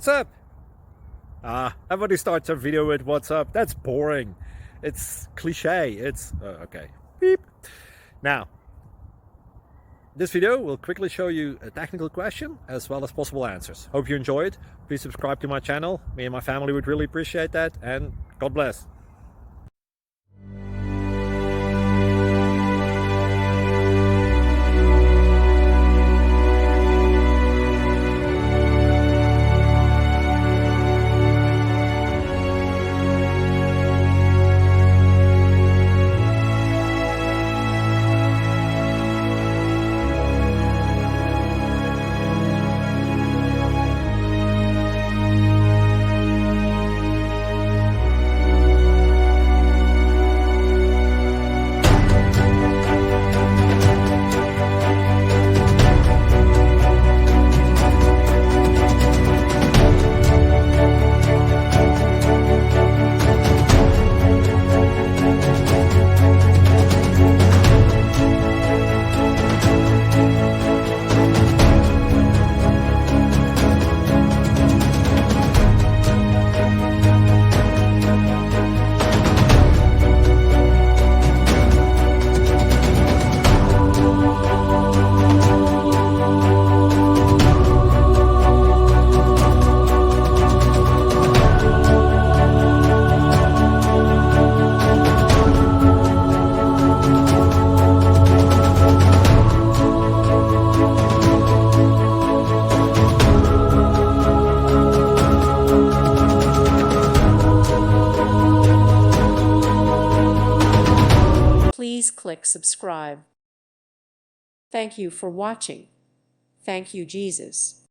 What's up? Everybody starts a video with what's up. That's boring. It's cliche. It's okay. Beep. Now, this video will quickly show you a technical question as well as possible answers. Hope you enjoy it. Please subscribe to my channel. Me and my family would really appreciate that, and God bless. Please click subscribe. Thank you for watching. Thank you, Jesus.